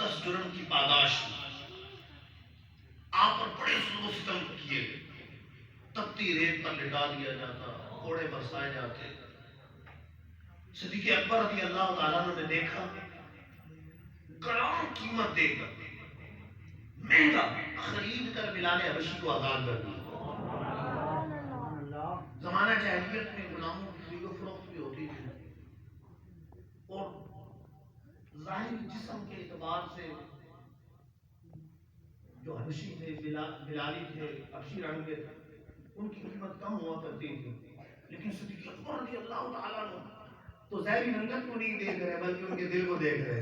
زبردست جرم کی پاداش آپ پر بڑے ظلم و ستم کیے گئے، تپتی ریت پر لٹا دیا جاتا، گھوڑے برسائے جاتے۔ صدیق اکبر رضی اللہ تعالیٰ عنہ نے دیکھا، گران قیمت دے کر مہنگا خرید کر بلال حبشی کو آزاد کر دیا۔ زمانہ جاہلیت میں غلاموں کی خرید و فروخت بھی ہوتی تھی، اور ظاہری جسم کے اعتبار سے جو حبشی تھے، بلالی تھے، حبشی رنگ کے تھے، ان کی قیمت کم ہوا کرتی تھی، لیکن صدیق اکبر رضی اللہ تعالیٰ عنہ تو ظاہری رنگت کو نہیں دیکھ رہے بلکہ ان کے دل کو دیکھ رہے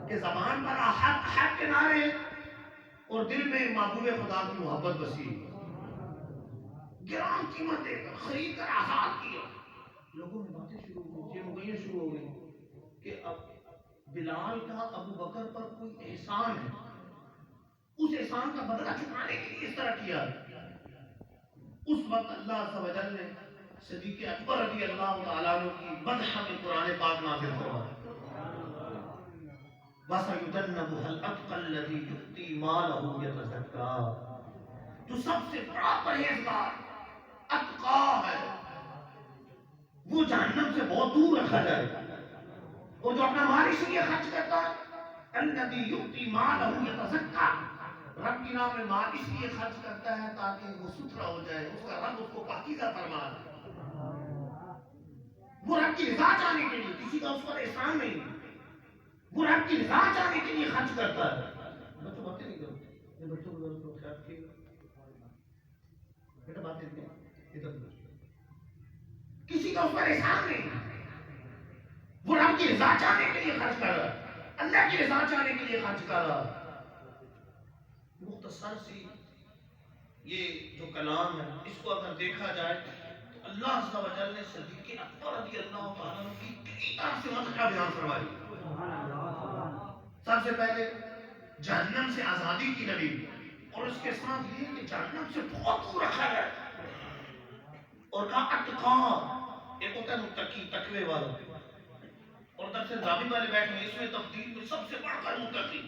کہ زبان پر حق حق کے نعرے اور دل میں محبوب خدا کی محبت بسی، گران قیمت دے کر خرید کر آزاد کیا۔ لوگوں میں باتیں شروع ہو گئی شروع ہو گئی کہ اب بلال کا ابو بکر پر کوئی احسان ہے، اس احسان کا بدلہ چکانے کے لیے اس طرح کیا۔ اس وقت اللہ عز و جل نے صدیق اکبر رضی اللہ تعالیٰ عنہ کی مدح میں قرآن پاک نازل فرمایا، وَسَيُجَنَّبُهَا الْأَتْقَى الَّذِي يُؤْتِي مَالَهُ يَتَزَكَّىٰ، جو سب سے بڑا پرہیزگار اتقا ہے، وہ جہنم سے بہت دور رکھا جائے گا، اور جو اپنا مال اس لیے خرچ کرتا ہے، الَّذِي يُؤْتِي مَالَهُ يَتَزَكَّىٰ، رب کی نام میں مال اس لیے خرچ کرتا ہے تاکہ وہ ستھرا ہو جائے، اس کا رب اس کو پاکیزہ فرما دے، وہ رب کی رضا چاہنے کے لیے، کسی کا اس پر احسان نہیں، وہ رب کی رضا چاہنے کے لیے خرچ کرتا ہے۔ بچوں باتیں نہیں کرو، یہ بچوں کو ضرورت ہو خیال کیے بیٹا، باتیں نہیں ادھر، کسی کا اس پر احسان نہیں، وہ رب کی رضا چاہنے کے لیے خرچ کر رہا ہے، اللہ کی رضا چاہنے کے لیے خرچ کر رہا ہے۔ مختصر سی یہ جو کلام ہے، اس کو اگر دیکھا جائے تو اللہ عز و جل نے صدیق اکبر رضی اللہ تعالیٰ عنہ کی کئی طرح سے مدح بیان فرمائی۔ سب سے پہلے جہنم سے آزادی کی نبی، اور اس کے ساتھ یہ کہ جہنم سے بہت دور رکھا جائے، اور کہا اتقا، ایک ہوتا ہے متقی، تقوی والا، اور درس راوی والے بیٹھے ہیں، اس میں تفضیل میں سب سے بڑھ کر متقی۔